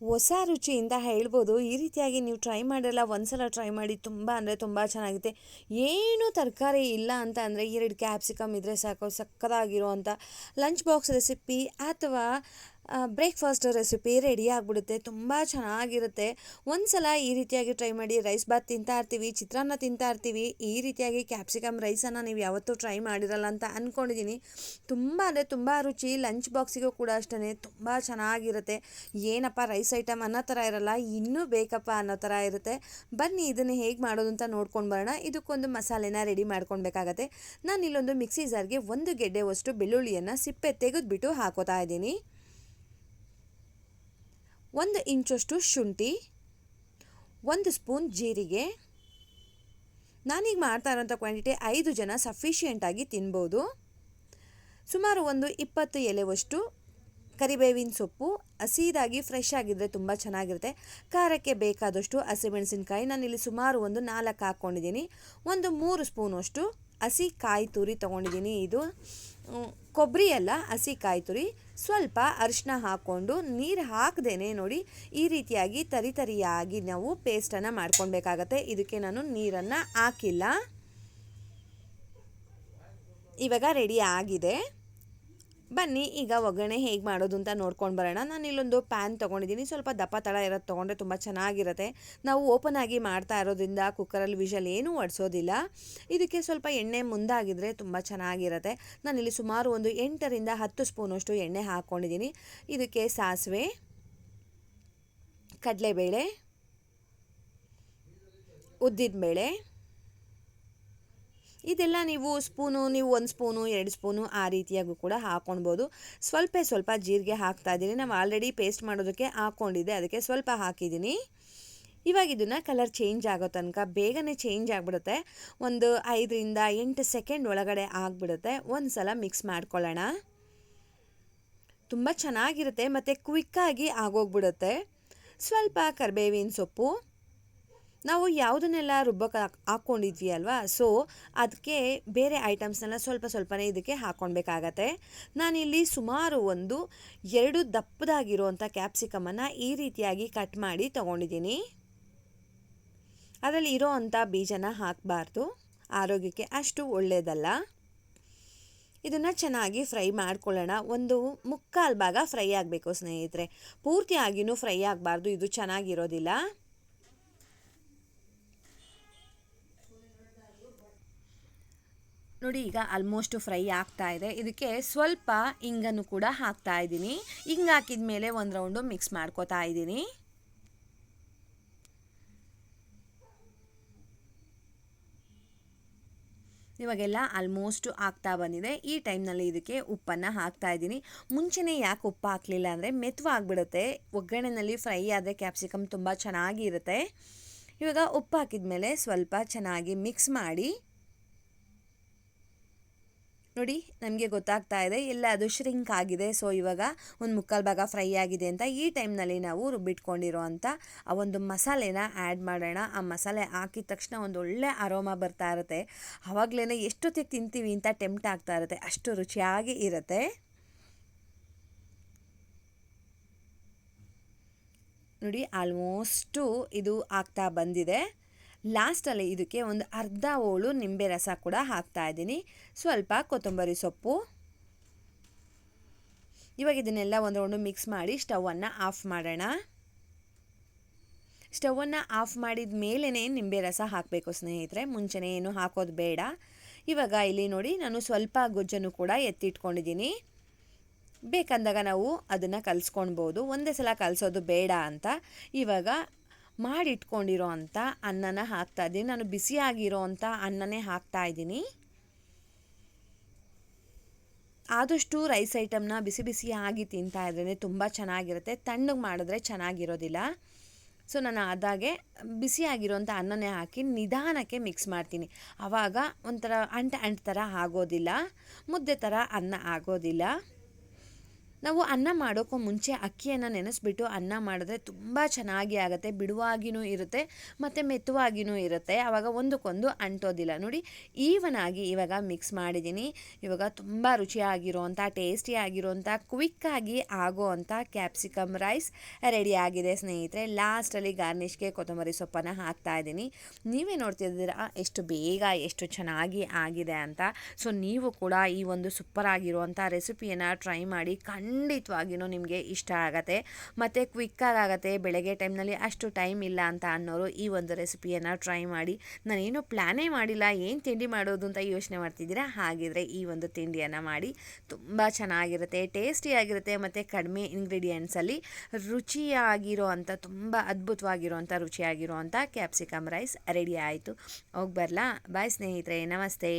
ಹೊಸ ರುಚಿಯಿಂದ ಹೇಳ್ಬೋದು. ಈ ರೀತಿಯಾಗಿ ನೀವು ಟ್ರೈ ಮಾಡಿರಲ್ಲ, ಒಂದ್ಸಲ ಟ್ರೈ ಮಾಡಿ. ತುಂಬ ಅಂದರೆ ತುಂಬ ಚೆನ್ನಾಗಿದೆ. ಏನು ತರಕಾರಿ ಇಲ್ಲ ಅಂತ ಅಂದರೆ 2 ಕ್ಯಾಪ್ಸಿಕಮ್ ಇದ್ದರೆ ಸಾಕು, ಸಕ್ಕತ್ತಾಗಿರೋ ಅಂಥ ಲಂಚ್ ಬಾಕ್ಸ್ ರೆಸಿಪಿ ಅಥವಾ ಬ್ರೇಕ್ಫಾಸ್ಟ್ ರೆಸಿಪಿ ರೆಡಿ ಆಗಿಬಿಡುತ್ತೆ. ತುಂಬ ಚೆನ್ನಾಗಿರುತ್ತೆ. ಒಂದ್ಸಲ ಈ ರೀತಿಯಾಗಿ ಟ್ರೈ ಮಾಡಿ. ರೈಸ್ ಬಾತ್ ತಿಂತಾ ಇರ್ತೀವಿ, ಚಿತ್ರಾನ್ನ ತಿಂತಾ ಇರ್ತೀವಿ. ಈ ರೀತಿಯಾಗಿ ಕ್ಯಾಪ್ಸಿಕಮ್ ರೈಸನ್ನು ನೀವು ಯಾವತ್ತೂ ಟ್ರೈ ಮಾಡಿರಲ್ಲ ಅಂತ ಅಂದ್ಕೊಂಡಿದ್ದೀನಿ. ತುಂಬ ಅಂದರೆ ತುಂಬ ರುಚಿ. ಲಂಚ್ ಬಾಕ್ಸಿಗೂ ಕೂಡ ಅಷ್ಟೇ ತುಂಬ ಚೆನ್ನಾಗಿರುತ್ತೆ. ಏನಪ್ಪ ರೈಸ್ ಐಟಮ್ ಅನ್ನೋ ಥರ ಇರಲ್ಲ, ಇನ್ನೂ ಬೇಕಪ್ಪ ಅನ್ನೋ ಥರ ಇರುತ್ತೆ. ಬನ್ನಿ ಇದನ್ನು ಹೇಗೆ ಮಾಡೋದು ಅಂತ ನೋಡ್ಕೊಂಡು ಬರೋಣ. ಇದಕ್ಕೊಂದು ಮಸಾಲೆನ ರೆಡಿ ಮಾಡ್ಕೊಳ್ಬೇಕಾಗತ್ತೆ. ನಾನು ಇಲ್ಲೊಂದು ಮಿಕ್ಸಿ ಜಾರ್ಗೆ 1 ಗೆಡ್ಡೆವಷ್ಟು ಬೆಳ್ಳುಳ್ಳಿಯನ್ನು ಸಿಪ್ಪೆ ತೆಗೆದುಬಿಟ್ಟು ಹಾಕೋತಾ ಇದ್ದೀನಿ. 1 ಇಂಚಷ್ಟು ಶುಂಠಿ, 1 ಸ್ಪೂನ್ ಜೀರಿಗೆ. ನಾನೀಗ ಮಾಡ್ತಾ ಇರೋಂಥ ಕ್ವಾಂಟಿಟಿ 5 ಜನ ಸಫಿಷಿಯೆಂಟಾಗಿ ತಿನ್ಬೋದು. ಸುಮಾರು ಒಂದು 20 ಎಲೆವಷ್ಟು ಕರಿಬೇವಿನ ಸೊಪ್ಪು, ಹಸಿದಾಗಿ ಫ್ರೆಶ್ ಆಗಿದ್ದರೆ ತುಂಬ ಚೆನ್ನಾಗಿರುತ್ತೆ. ಖಾರಕ್ಕೆ ಬೇಕಾದಷ್ಟು ಹಸಿಮೆಣಸಿನ್ಕಾಯಿ, ನಾನಿಲ್ಲಿ ಸುಮಾರು ಒಂದು 4 ಹಾಕ್ಕೊಂಡಿದ್ದೀನಿ. ಒಂದು 3 ಸ್ಪೂನಷ್ಟು ಹಸಿ ಕಾಯಿ ತುರಿ ತೊಗೊಂಡಿದ್ದೀನಿ. ಇದು ಕೊಬ್ಬರಿ ಅಲ್ಲ, ಹಸಿ ಕಾಯಿ ತುರಿ. ಸ್ವಲ್ಪ ಅರಿಶಿನ ಹಾಕ್ಕೊಂಡು ನೀರು ಹಾಕ್ದೇನೆ ನೋಡಿ ಈ ರೀತಿಯಾಗಿ ತರಿಯಾಗಿ ನಾವು ಪೇಸ್ಟನ್ನು ಮಾಡ್ಕೊಳ್ಬೇಕಾಗತ್ತೆ. ಇದಕ್ಕೆ ನಾನು ನೀರನ್ನು ಹಾಕಿಲ್ಲ. ಇವಾಗ ರೆಡಿ ಆಗಿದೆ. ಬನ್ನಿ ಈಗ ಒಗ್ಗರಣೆ ಹೇಗೆ ಮಾಡೋದು ಅಂತ ನೋಡ್ಕೊಂಡು ಬರೋಣ. ನಾನು ಇಲ್ಲೊಂದು ಪ್ಯಾನ್ ತೊಗೊಂಡಿದ್ದೀನಿ. ಸ್ವಲ್ಪ ದಪ್ಪ ತಳ ಇರೋದು ತೊಗೊಂಡ್ರೆ ತುಂಬ ಚೆನ್ನಾಗಿರುತ್ತೆ. ನಾವು ಓಪನ್ ಆಗಿ ಮಾಡ್ತಾ ಇರೋದ್ರಿಂದ ಕುಕ್ಕರಲ್ಲಿ ವಿಷಲ್ ಏನೂ ಒಡಿಸೋದಿಲ್ಲ. ಇದಕ್ಕೆ ಸ್ವಲ್ಪ ಎಣ್ಣೆ ಮುಂದಾಗಿದ್ದರೆ ತುಂಬ ಚೆನ್ನಾಗಿರುತ್ತೆ. ನಾನಿಲ್ಲಿ ಸುಮಾರು ಒಂದು 8 ರಿಂದ 10 ಸ್ಪೂನಷ್ಟು ಎಣ್ಣೆ ಹಾಕ್ಕೊಂಡಿದ್ದೀನಿ. ಇದಕ್ಕೆ ಸಾಸಿವೆ, ಕಡಲೆಬೇಳೆ, ಉದ್ದಿನಬೇಳೆ, ಇದೆಲ್ಲ ನೀವು 1 ಸ್ಪೂನು 2 ಸ್ಪೂನು ಆ ರೀತಿಯಾಗೂ ಕೂಡ ಹಾಕ್ಕೊಳ್ಬೋದು. ಸ್ವಲ್ಪ ಜೀರಿಗೆ ಹಾಕ್ತಾ ಇದ್ದೀನಿ. ನಾವು ಆಲ್ರೆಡಿ ಪೇಸ್ಟ್ ಮಾಡೋದಕ್ಕೆ ಹಾಕ್ಕೊಂಡಿದ್ದೆ, ಅದಕ್ಕೆ ಸ್ವಲ್ಪ ಹಾಕಿದ್ದೀನಿ. ಇವಾಗ ಇದನ್ನು ಕಲರ್ ಚೇಂಜ್ ಆಗೋ ತನಕ ಬೇಗನೆ ಚೇಂಜ್ ಆಗಿಬಿಡುತ್ತೆ. ಒಂದು 5 ರಿಂದ 8 ಸೆಕೆಂಡ್ ಒಳಗಡೆ ಆಗಿಬಿಡುತ್ತೆ. ಒಂದು ಸಲ ಮಿಕ್ಸ್ ಮಾಡ್ಕೊಳ್ಳೋಣ. ತುಂಬ ಚೆನ್ನಾಗಿರುತ್ತೆ ಮತ್ತು ಕ್ವಿಕ್ಕಾಗಿ ಆಗೋಗ್ಬಿಡುತ್ತೆ. ಸ್ವಲ್ಪ ಕರಿಬೇವಿನ ಸೊಪ್ಪು, ನಾವು ಯಾವುದನ್ನೆಲ್ಲ ರುಬ್ಬಕ್ಕೆ ಹಾಕ್ಕೊಂಡಿದ್ವಿ ಅಲ್ವಾ, ಸೊ ಅದಕ್ಕೆ ಬೇರೆ ಐಟಮ್ಸ್ನೆಲ್ಲ ಸ್ವಲ್ಪನೇ ಇದಕ್ಕೆ ಹಾಕ್ಕೊಳ್ಬೇಕಾಗತ್ತೆ. ನಾನಿಲ್ಲಿ ಸುಮಾರು ಒಂದು 2 ದಪ್ಪದಾಗಿರುವಂಥ ಕ್ಯಾಪ್ಸಿಕಮನ್ನು ಈ ರೀತಿಯಾಗಿ ಕಟ್ ಮಾಡಿ ತೊಗೊಂಡಿದ್ದೀನಿ. ಅದರಲ್ಲಿ ಇರೋ ಅಂಥ ಬೀಜನ ಹಾಕಬಾರ್ದು, ಆರೋಗ್ಯಕ್ಕೆ ಅಷ್ಟು ಒಳ್ಳೆಯದಲ್ಲ. ಇದನ್ನು ಚೆನ್ನಾಗಿ ಫ್ರೈ ಮಾಡ್ಕೊಳ್ಳೋಣ. ಒಂದು 3/4 ಭಾಗ ಫ್ರೈ ಆಗಬೇಕು ಸ್ನೇಹಿತರೆ, ಪೂರ್ತಿಯಾಗಿಯೂ ಫ್ರೈ ಆಗಬಾರ್ದು, ಇದು ಚೆನ್ನಾಗಿರೋದಿಲ್ಲ. ನೋಡಿ ಈಗ ಆಲ್ಮೋಸ್ಟ್ ಫ್ರೈ ಆಗ್ತಾ ಇದೆ. ಇದಕ್ಕೆ ಸ್ವಲ್ಪ ಇಂಗನ್ನು ಕೂಡ ಹಾಕ್ತಾ ಇದ್ದೀನಿ. ಹಿಂಗೆ ಹಾಕಿದ ಮೇಲೆ ಒಂದು ರೌಂಡು ಮಿಕ್ಸ್ ಮಾಡ್ಕೋತಾ ಇದ್ದೀನಿ. ಇವಾಗೆಲ್ಲ ಆಲ್ಮೋಸ್ಟ್ ಆಗ್ತಾ ಬಂದಿದೆ. ಈ ಟೈಮ್ನಲ್ಲಿ ಇದಕ್ಕೆ ಉಪ್ಪನ್ನು ಹಾಕ್ತಾ ಇದ್ದೀನಿ. ಮುಂಚೆನೇ ಯಾಕೆ ಉಪ್ಪು ಹಾಕಲಿಲ್ಲ ಅಂದರೆ ಮೆತ್ತವಾಗಿಬಿಡುತ್ತೆ. ಒಗ್ಗರಣೆಯಲ್ಲಿ ಫ್ರೈ ಆದರೆ ಕ್ಯಾಪ್ಸಿಕಮ್ ತುಂಬ ಚೆನ್ನಾಗಿರುತ್ತೆ. ಇವಾಗ ಉಪ್ಪು ಹಾಕಿದ ಮೇಲೆ ಸ್ವಲ್ಪ ಚೆನ್ನಾಗಿ ಮಿಕ್ಸ್ ಮಾಡಿ. ನೋಡಿ ನಮಗೆ ಗೊತ್ತಾಗ್ತಾ ಇದೆ ಎಲ್ಲ ಅದು ಶ್ರಿಂಕ್ ಆಗಿದೆ. ಸೊ ಇವಾಗ ಒಂದು 3/4 ಭಾಗ ಫ್ರೈ ಆಗಿದೆ ಅಂತ. ಈ ಟೈಮ್ನಲ್ಲಿ ನಾವು ರುಬ್ಬಿಟ್ಕೊಂಡಿರೋ ಅಂಥ ಆ ಒಂದು ಮಸಾಲೆನ ಆ್ಯಡ್ ಮಾಡೋಣ. ಆ ಮಸಾಲೆ ಹಾಕಿದ ತಕ್ಷಣ ಒಂದು ಒಳ್ಳೆ ಅರೋಮಾ ಬರ್ತಾ ಇರುತ್ತೆ. ಆವಾಗಲೇ ಎಷ್ಟೊತ್ತಿಗೆ ತಿಂತೀವಿ ಅಂತ ಟೆಂಪ್ಟ್ ಆಗ್ತಾ ಇರುತ್ತೆ, ಅಷ್ಟು ರುಚಿಯಾಗಿ ಇರುತ್ತೆ. ನೋಡಿ ಆಲ್ಮೋಸ್ಟು ಇದು ಆಗ್ತಾ ಬಂದಿದೆ. ಲಾಸ್ಟಲ್ಲಿ ಇದಕ್ಕೆ ಒಂದು ಅರ್ಧ ಹೋಳು ನಿಂಬೆ ರಸ ಕೂಡ ಹಾಕ್ತಾ ಇದ್ದೀನಿ. ಸ್ವಲ್ಪ ಕೊತ್ತಂಬರಿ ಸೊಪ್ಪು. ಇವಾಗ ಇದನ್ನೆಲ್ಲ ಒಂದು ರೌಂಡು ಮಿಕ್ಸ್ ಮಾಡಿ ಸ್ಟವನ್ನು ಆಫ್ ಮಾಡೋಣ. ಸ್ಟವನ್ನು ಆಫ್ ಮಾಡಿದ ಮೇಲೇ ನಿಂಬೆ ರಸ ಹಾಕಬೇಕು ಸ್ನೇಹಿತರೆ, ಮುಂಚೆನೇ ಏನು ಹಾಕೋದು ಬೇಡ. ಇವಾಗ ಇಲ್ಲಿ ನೋಡಿ ನಾನು ಸ್ವಲ್ಪ ಗೊಜ್ಜನ್ನು ಕೂಡ ಎತ್ತಿಟ್ಕೊಂಡಿದ್ದೀನಿ. ಬೇಕಂದಾಗ ನಾವು ಅದನ್ನು ಕಲಿಸ್ಕೊಳ್ಬೋದು, ಒಂದೇ ಸಲ ಕಲಿಸೋದು ಬೇಡ ಅಂತ. ಇವಾಗ ಮಾಡಿಟ್ಕೊಂಡಿರೋ ಅಂಥ ಅನ್ನನ ಹಾಕ್ತಾಯಿದ್ದೀನಿ. ನಾನು ಬಿಸಿಯಾಗಿರೋ ಅಂಥ ಅನ್ನನೇ ಹಾಕ್ತಾಯಿದ್ದೀನಿ. ಆದಷ್ಟು ರೈಸ್ ಐಟಮ್ನ ಬಿಸಿಯಾಗಿ ತಿಂತಾ ಇದ್ರೇ ತುಂಬ ಚೆನ್ನಾಗಿರುತ್ತೆ. ತಣ್ಣಗೆ ಮಾಡಿದ್ರೆ ಚೆನ್ನಾಗಿರೋದಿಲ್ಲ. ಸೊ ನಾನು ಆದಾಗೆ ಬಿಸಿಯಾಗಿರೋಂಥ ಅನ್ನನೇ ಹಾಕಿ ನಿಧಾನಕ್ಕೆ ಮಿಕ್ಸ್ ಮಾಡ್ತೀನಿ. ಆವಾಗ ಒಂಥರ ಅಂಟು ಥರ ಆಗೋದಿಲ್ಲ, ಮುದ್ದೆ ಥರ ಅನ್ನ ಆಗೋದಿಲ್ಲ. ನಾವು ಅನ್ನ ಮಾಡೋಕ್ಕೂ ಮುಂಚೆ ಅಕ್ಕಿಯನ್ನು ನೆನೆಸ್ಬಿಟ್ಟು ಅನ್ನ ಮಾಡಿದ್ರೆ ತುಂಬ ಚೆನ್ನಾಗಿ ಆಗುತ್ತೆ, ಬಿಡುವಾಗಿಯೂ ಇರುತ್ತೆ ಮತ್ತು ಮೆತ್ತವಾಗಿಯೂ ಇರುತ್ತೆ. ಆವಾಗ ಒಂದಕ್ಕೊಂದು ಅಂಟೋದಿಲ್ಲ. ನೋಡಿ ಈವನಾಗಿ ಇವಾಗ ಮಿಕ್ಸ್ ಮಾಡಿದ್ದೀನಿ. ಇವಾಗ ತುಂಬ ರುಚಿಯಾಗಿರೋವಂಥ ಟೇಸ್ಟಿಯಾಗಿರೋವಂಥ ಕ್ವಿಕ್ಕಾಗಿ ಆಗೋವಂಥ ಕ್ಯಾಪ್ಸಿಕಮ್ ರೈಸ್ ರೆಡಿ ಆಗಿದೆ ಸ್ನೇಹಿತರೆ. ಲಾಸ್ಟಲ್ಲಿ ಗಾರ್ನಿಷ್ಗೆ ಕೊತ್ತಂಬರಿ ಸೊಪ್ಪನ್ನು ಹಾಕ್ತಾಯಿದ್ದೀನಿ. ನೀವೇ ನೋಡ್ತಿದ್ದೀರಾ ಎಷ್ಟು ಬೇಗ ಎಷ್ಟು ಚೆನ್ನಾಗಿ ಆಗಿದೆ ಅಂತ. ಸೊ ನೀವು ಕೂಡ ಈ ಒಂದು ಸೂಪರ್ ಆಗಿರುವಂಥ ರೆಸಿಪಿಯನ್ನು ಟ್ರೈ ಮಾಡಿ, ಖಂಡಿತವಾಗಿಯೂ ನಿಮಗೆ ಇಷ್ಟ ಆಗುತ್ತೆ ಮತ್ತು ಕ್ವಿಕ್ಕಾಗುತ್ತೆ. ಬೆಳಗ್ಗೆ ಟೈಮ್ನಲ್ಲಿ ಅಷ್ಟು ಟೈಮ್ ಇಲ್ಲ ಅಂತ ಅನ್ನೋರು ಈ ಒಂದು ರೆಸಿಪಿಯನ್ನು ಟ್ರೈ ಮಾಡಿ. ನಾನೇನು ಪ್ಲ್ಯಾನೇ ಮಾಡಿಲ್ಲ ಏನು ತಿಂಡಿ ಮಾಡೋದು ಅಂತ ಯೋಚನೆ ಮಾಡ್ತಿದ್ದೀರಾ, ಹಾಗಿದ್ರೆ ಈ ಒಂದು ತಿಂಡಿಯನ್ನು ಮಾಡಿ. ತುಂಬ ಚೆನ್ನಾಗಿರುತ್ತೆ, ಟೇಸ್ಟಿಯಾಗಿರುತ್ತೆ ಮತ್ತು ಕಡಿಮೆ ಇಂಗ್ರೀಡಿಯೆಂಟ್ಸಲ್ಲಿ ರುಚಿಯಾಗಿರೋ ಅಂಥ ತುಂಬ ಅದ್ಭುತವಾಗಿರುವಂಥ ರುಚಿಯಾಗಿರುವಂಥ ಕ್ಯಾಪ್ಸಿಕಮ್ ರೈಸ್ ರೆಡಿ ಆಯಿತು. ಹೋಗಿ ಬರಲಾ? ಬಾಯ್ ಸ್ನೇಹಿತರೆ, ನಮಸ್ತೆ.